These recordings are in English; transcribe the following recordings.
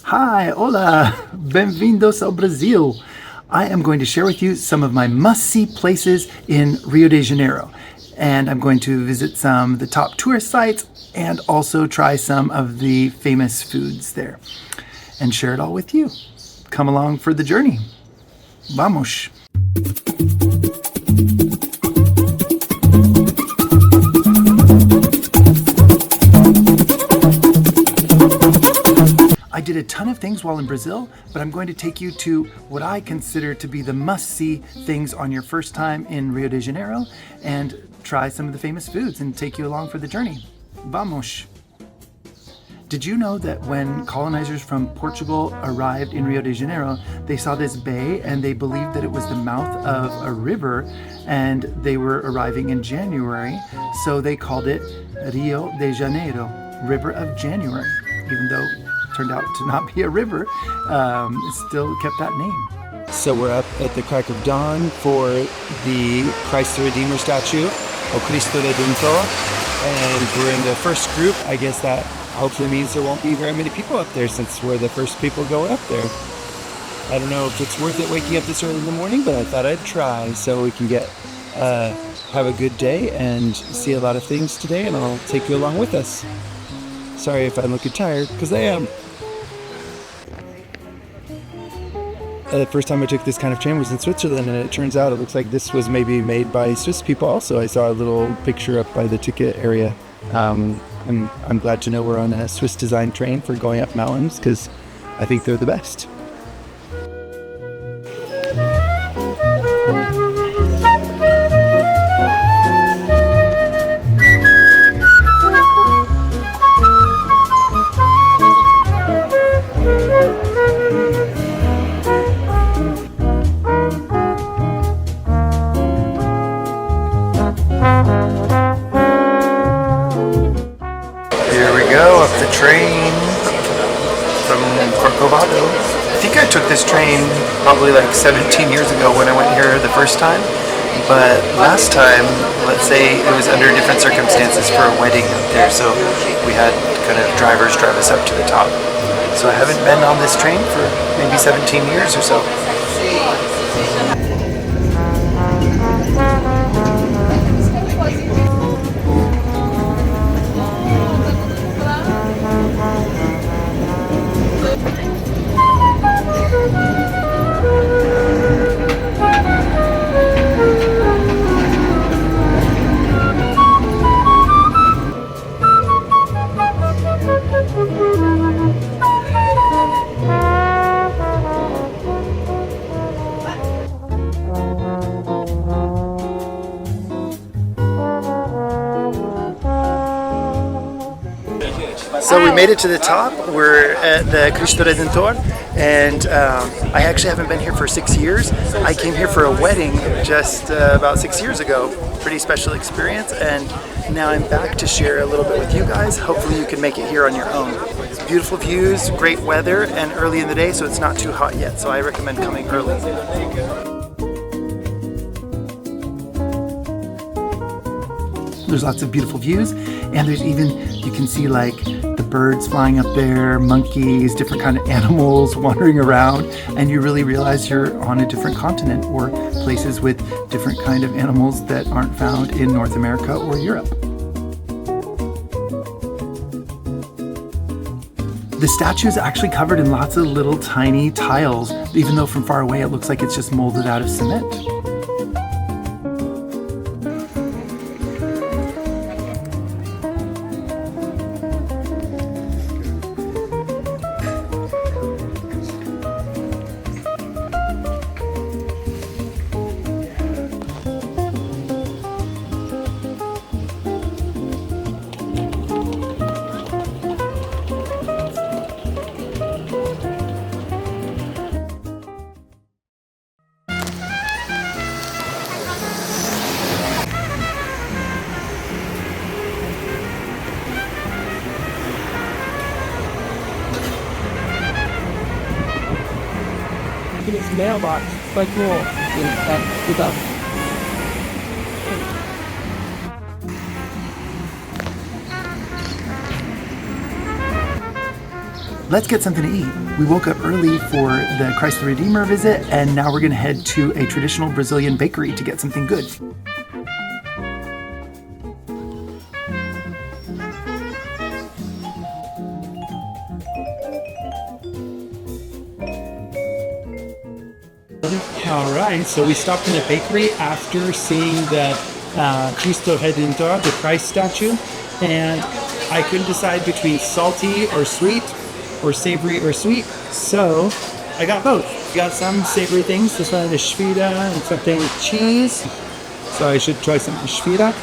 Hi, hola, bem-vindos ao Brasil. I am going to share with you some of my must-see places in Rio de Janeiro. And I'm going to visit some of the top tourist sites and also try some of the famous foods there and share it all with you. Come along for the journey. Vamos! I did a ton of things while in Brazil, but I'm going to take you to what I consider to be the must-see things on your first time in Rio de Janeiro and try some of the famous foods and take you along for the journey. Vamos! Did you know that when colonizers from Portugal arrived in Rio de Janeiro, they saw this bay and they believed that it was the mouth of a river, and they were arriving in January, so they called it Rio de Janeiro, River of January, even though turned out to not be a river, it still kept that name. So we're up at the crack of dawn for the Christ the Redeemer statue, O Cristo Redentor, and we're in the first group. I guess that hopefully means there won't be very many people up there since we're the first people going up there. I don't know if it's worth it waking up this early in the morning, but I thought I'd try so we can have a good day and see a lot of things today, and I'll take you along with us. Sorry if I'm looking tired, because I am. The first time I took this kind of train was in Switzerland, and it turns out it looks like this was maybe made by Swiss people also. I saw a little picture up by the ticket area. I'm glad to know we're on a Swiss designed train for going up mountains, because I think they're the best. Up the train from Corcovado. I think I took this train probably like 17 years ago when I went here the first time, but last time, let's say it was under different circumstances for a wedding up there, so we had kind of drivers drive us up to the top. So I haven't been on this train for maybe 17 years or so. So we made it to the top. We're at the Cristo Redentor, and I actually haven't been here for 6 years. I came here for a wedding just about 6 years ago. Pretty special experience, and now I'm back to share a little bit with you guys. Hopefully you can make it here on your own. Beautiful views, great weather, and early in the day, so it's not too hot yet, so I recommend coming early. There's lots of beautiful views, and there's even, you can see like the birds flying up there, monkeys, different kind of animals wandering around, and you really realize you're on a different continent or places with different kind of animals that aren't found in North America or Europe. The statue is actually covered in lots of little tiny tiles, even though from far away it looks like it's just molded out of cement. This mailbox, quite cool. What's up? let's get something to eat. We woke up early for the Christ the Redeemer visit, and now we're gonna head to a traditional Brazilian bakery to get something good. All right, so we stopped in a bakery after seeing the Cristo Redentor, the Christ statue, and I couldn't decide between salty or sweet, or savory or sweet, so I got both. Got some savory things. This one is shvida and something with cheese, so I should try some shvida.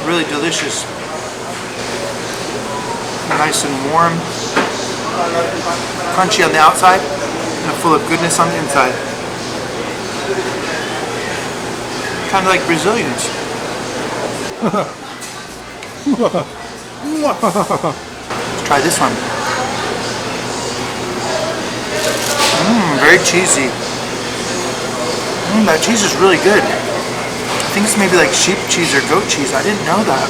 Really delicious. Nice and warm. Crunchy on the outside and full of goodness on the inside. Kind of like Brazilians. Let's try this one. Very cheesy. That cheese is really good. I think it's maybe like sheep cheese or goat cheese. I didn't know that.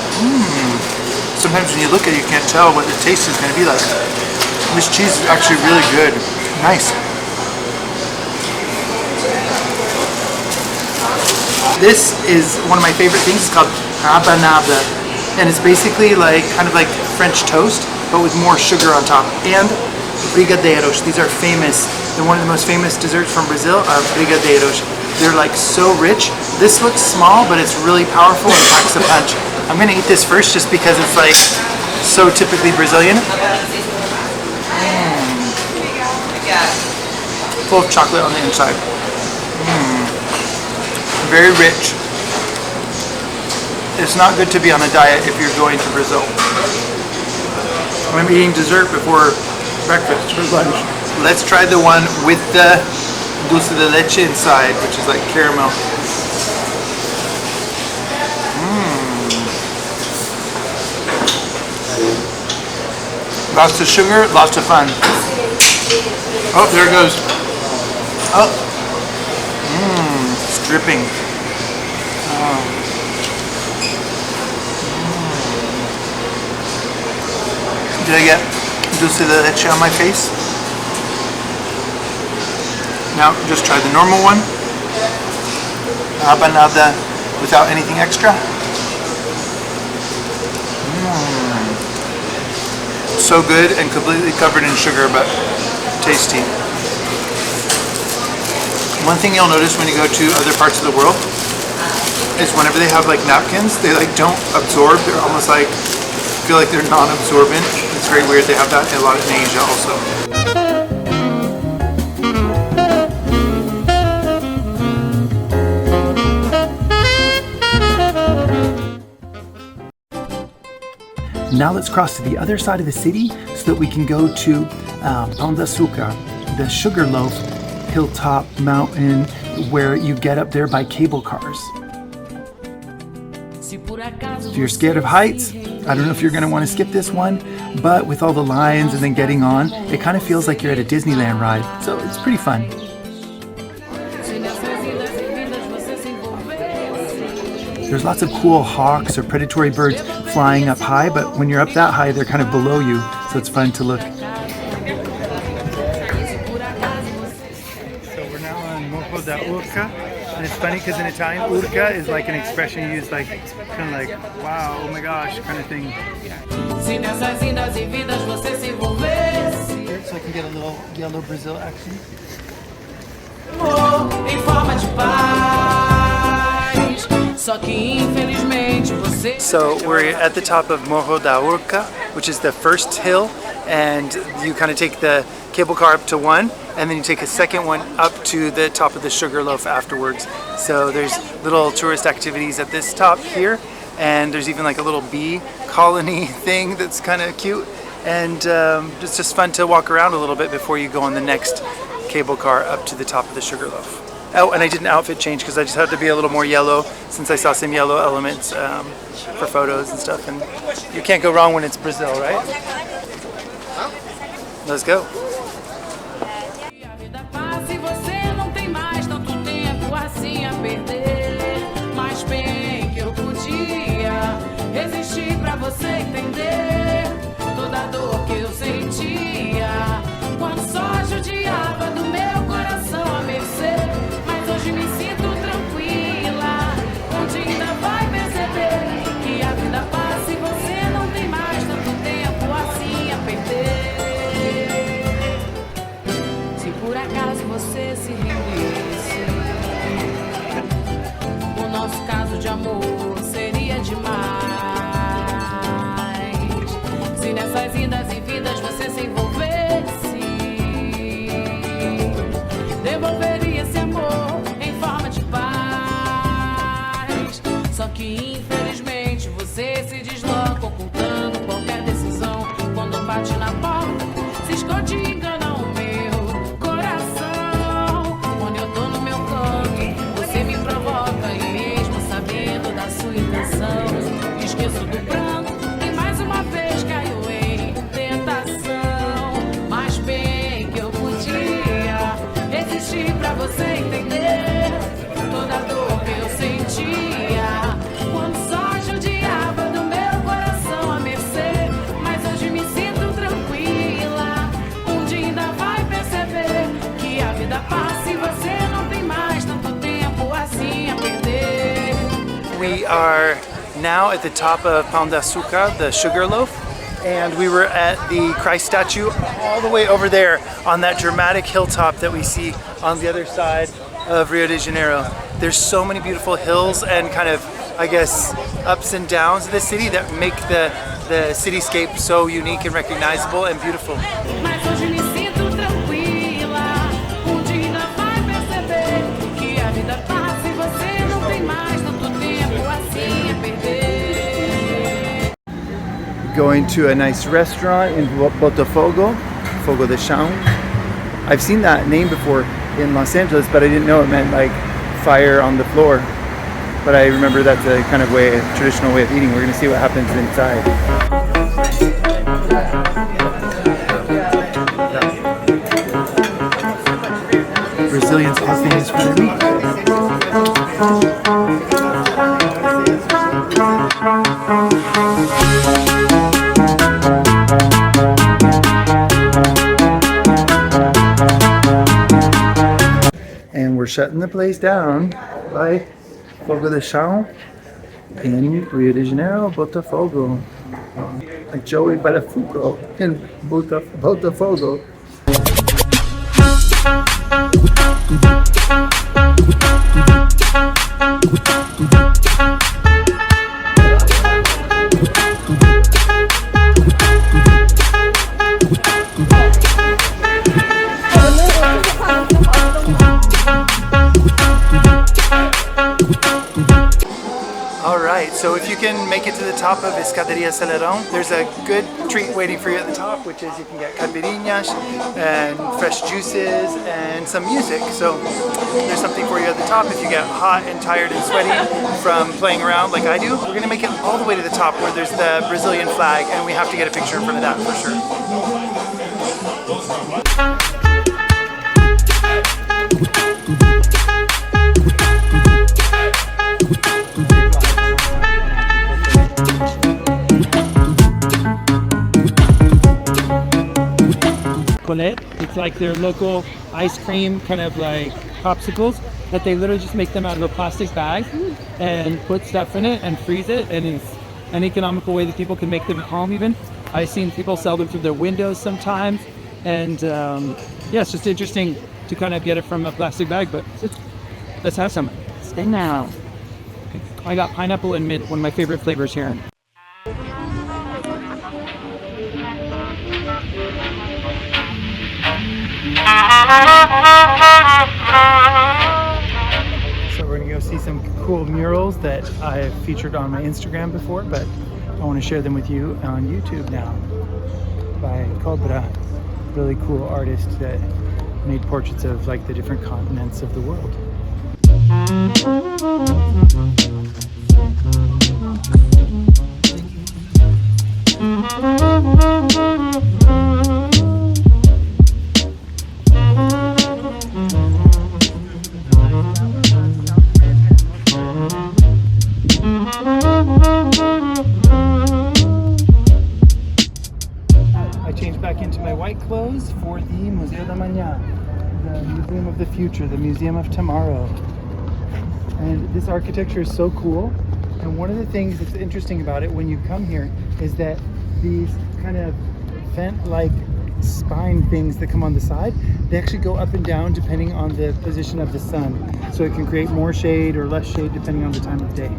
Sometimes when you look at it, you can't tell what the taste is going to be like. This cheese is actually really good. Nice. This is one of my favorite things. It's called rabanada. And it's basically like kind of like French toast, but with more sugar on top. And brigadeiros. These are famous. They're one of the most famous desserts from Brazil are brigadeiros. They're like so rich. This looks small, but it's really powerful and packs a punch. I'm gonna eat this first just because it's like so typically Brazilian. Full of chocolate on the inside. Very rich. It's not good to be on a diet if you're going to Brazil. I'm eating dessert before breakfast for lunch. Let's try the one with the dulce de leche inside, which is like caramel. Lots of sugar, lots of fun. Oh, there it goes. Oh. It's dripping. Did I get dulce de leche on my face? Now, just try the normal one. Rabanada without anything extra. So good and completely covered in sugar, but tasty. One thing you'll notice when you go to other parts of the world is whenever they have like napkins, they like don't absorb. They're almost like, feel like they're non-absorbent. It's very weird. They have that a lot in Asia also. Now let's cross to the other side of the city so that we can go to Pão de Açúcar, the Sugarloaf hilltop mountain where you get up there by cable cars. If you're scared of heights, I don't know if you're going to want to skip this one, but with all the lines and then getting on, it kind of feels like you're at a Disneyland ride, so it's pretty fun. There's lots of cool hawks or predatory birds flying up high, but when you're up that high, they're kind of below you, so it's fun to look. So we're now on Morro da Urca, and it's funny because in Italian, urca is like an expression used like, kind of like, wow, oh my gosh, kind of thing. So I can get a little yellow Brazil action. So we're at the top of Morro da Urca, which is the first hill, and you kind of take the cable car up to one, and then you take a second one up to the top of the Sugarloaf afterwards. So there's little tourist activities at this top here, and there's even like a little bee colony thing that's kind of cute, and it's just fun to walk around a little bit before you go on the next cable car up to the top of the Sugarloaf. Oh, and I did an outfit change because I just had to be a little more yellow since I saw some yellow elements for photos and stuff, and you can't go wrong when it's Brazil, right? Let's go. Resistir pra você Nessas indas e vindas você se envolvesse, devolveria esse amor em forma de paz. Só que infelizmente você se desloca, ocultando qualquer decisão. Quando bate na porta, se esconde e engana o meu coração. Quando eu tô no meu canto, você me provoca, e mesmo sabendo da sua intenção, esqueço do pranto e mais uma vez caio em tentação. Mas bem que eu podia resistir pra você entender toda a dor que eu sentia quando só judiava do meu coração à mercê. Mas hoje me sinto tranquila, um dia ainda vai perceber que a vida passa e você não tem mais tanto tempo assim a perder. We are now at the top of Pão de Açúcar, the Sugarloaf, and we were at the Christ statue all the way over there on that dramatic hilltop that we see on the other side of Rio de Janeiro. There's so many beautiful hills and kind of, I guess, ups and downs of the city that make the cityscape so unique and recognizable and beautiful. Mas hoje me sinto tranquila, um dia ainda vai perceber que a vida passa e você não tem mais tanto tempo assim a perder. Going to a nice restaurant in Botafogo, Fogo de Chão. I've seen that name before in Los Angeles, but I didn't know it meant like fire on the floor. But I remember that's a kind of way, a traditional way of eating. We're gonna see what happens inside. Brazilians are famous for their meat. And we're shutting the place down by Fogo de Chão in Rio de Janeiro, Botafogo. Like Joey Botafogo in Botafogo. So if you can make it to the top of Escadaria Selarón, there's a good treat waiting for you at the top, which is you can get caipirinhas and fresh juices and some music. So there's something for you at the top if you get hot and tired and sweaty from playing around like I do. We're gonna make it all the way to the top where there's the Brazilian flag, and we have to get a picture in front of that for sure. It's like their local ice cream, kind of like popsicles, that they literally just make them out of a plastic bag and put stuff in it and freeze it, and it's an economical way that people can make them at home even. I've seen people sell them through their windows sometimes, and yeah, it's just interesting to kind of get it from a plastic bag, but let's have some. Stay now. I got pineapple and mint, one of my favorite flavors here. So we're gonna go see some cool murals that I've featured on my Instagram before, but I want to share them with you on YouTube now by Kobra, really cool artist that made portraits of like the different continents of the world. Clothes for the Museo da Manhã, the Museum of the Future, the Museum of Tomorrow. And this architecture is so cool. And one of the things that's interesting about it when you come here is that these kind of vent-like spine things that come on the side, they actually go up and down depending on the position of the sun. So it can create more shade or less shade depending on the time of day.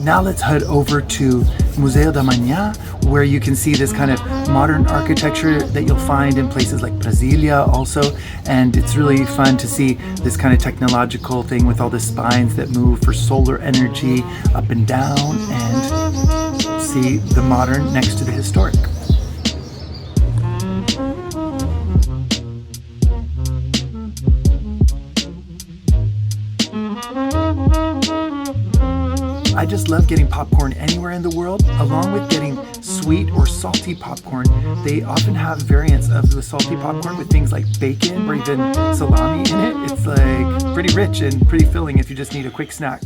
Now let's head over to Museu da Manhã, where you can see this kind of modern architecture that you'll find in places like Brasilia also. And it's really fun to see this kind of technological thing with all the spines that move for solar energy up and down, and see the modern next to the historic. I just love getting popcorn anywhere in the world, along with getting sweet or salty popcorn. They often have variants of the salty popcorn with things like bacon or even salami in it. It's like pretty rich and pretty filling if you just need a quick snack.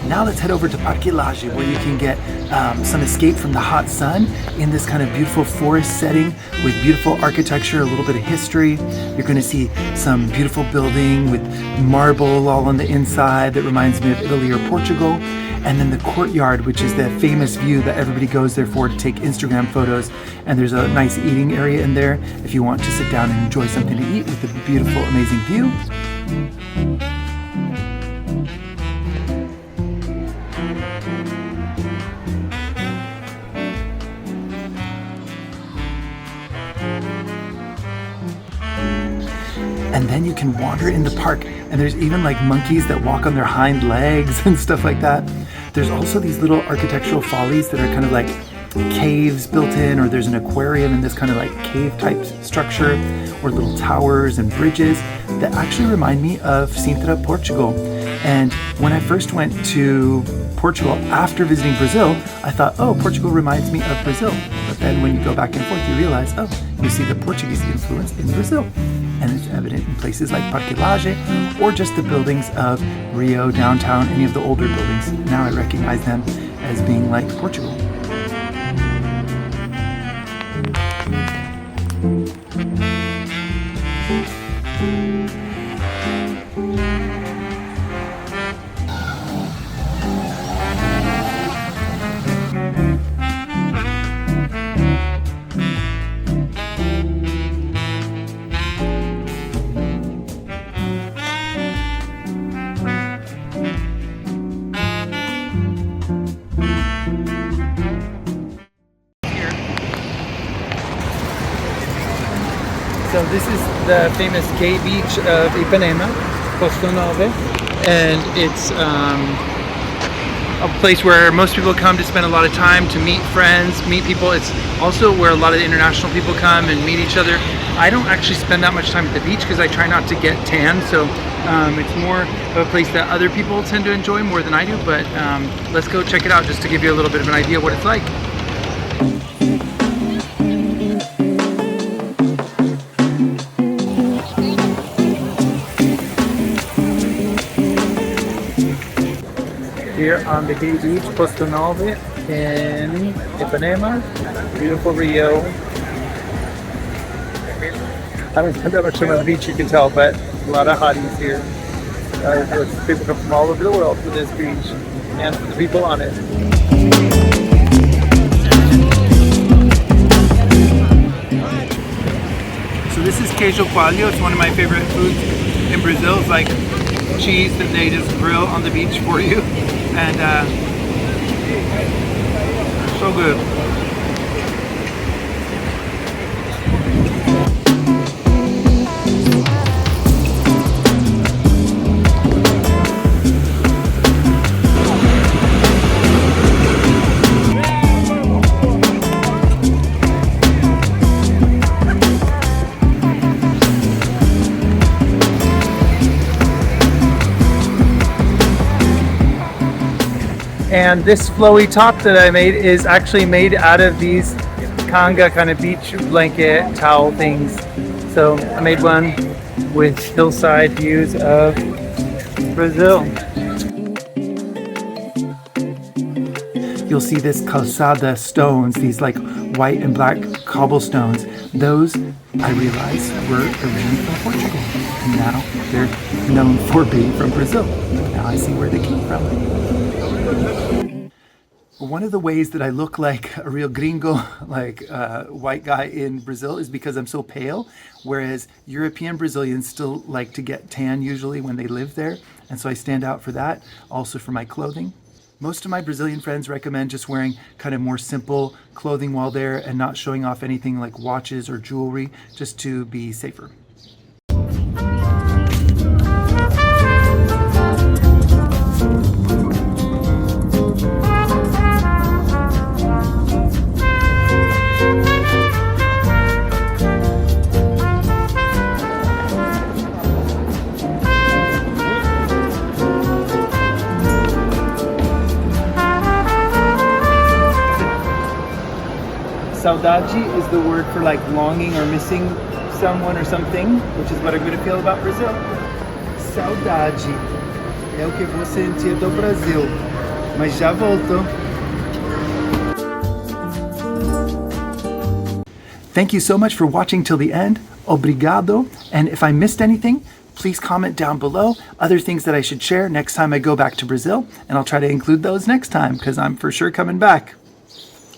Now let's head over to Parque Lage, where you can get some escape from the hot sun in this kind of beautiful forest setting with beautiful architecture, a little bit of history. You're going to see some beautiful building with marble all on the inside that reminds me of Italy or Portugal. And then the courtyard, which is the famous view that everybody goes there for to take Instagram photos. And there's a nice eating area in there if you want to sit down and enjoy something to eat with a beautiful, amazing view. And then you can wander in the park, and there's even like monkeys that walk on their hind legs and stuff like that. There's also these little architectural follies that are kind of like caves built in, or there's an aquarium in this kind of like cave type structure, or little towers and bridges that actually remind me of Sintra, Portugal. And when I first went to Portugal after visiting Brazil, I thought, oh, Portugal reminds me of Brazil. But then when you go back and forth, you realize, oh, you see the Portuguese influence in Brazil. And it's evident in places like Parque Lage, or just the buildings of Rio downtown, any of the older buildings. Now I recognize them as being like Portugal. So this is the famous gay beach of Ipanema, Posto Nove, and it's a place where most people come to spend a lot of time, to meet friends, meet people. It's also where a lot of the international people come and meet each other. I don't actually spend that much time at the beach because I try not to get tan, so it's more of a place that other people tend to enjoy more than I do, but let's go check it out just to give you a little bit of an idea of what it's like. Here on the gay beach, Posto Nove in Ipanema, beautiful Rio. I haven't spent that much time on the beach, you can tell, but a lot of hotties here. People come from all over the world for this beach and for the people on it. So this is queijo coalho. It's one of my favorite foods in Brazil. It's like cheese that they just grill on the beach for you. And so good. And this flowy top that I made is actually made out of these canga kind of beach blanket towel things. So I made one with hillside views of Brazil. You'll see this calçada stones, these like white and black cobblestones. Those, I realized, were originally from Portugal. And now they're known for being from Brazil. Now I see where they came from. One of the ways that I look like a real gringo, like a white guy in Brazil, is because I'm so pale, whereas European Brazilians still like to get tan usually when they live there. And so I stand out for that, also for my clothing. Most of my Brazilian friends recommend just wearing kind of more simple clothing while there and not showing off anything like watches or jewelry, just to be safer. Saudade is the word for like longing or missing someone or something, which is what I'm going to feel about Brazil. Saudade é o que vou sentir do Brasil, mas já volto. Thank you so much for watching till the end. Obrigado. And if I missed anything, please comment down below other things that I should share next time I go back to Brazil, and I'll try to include those next time because I'm for sure coming back.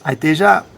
Até já!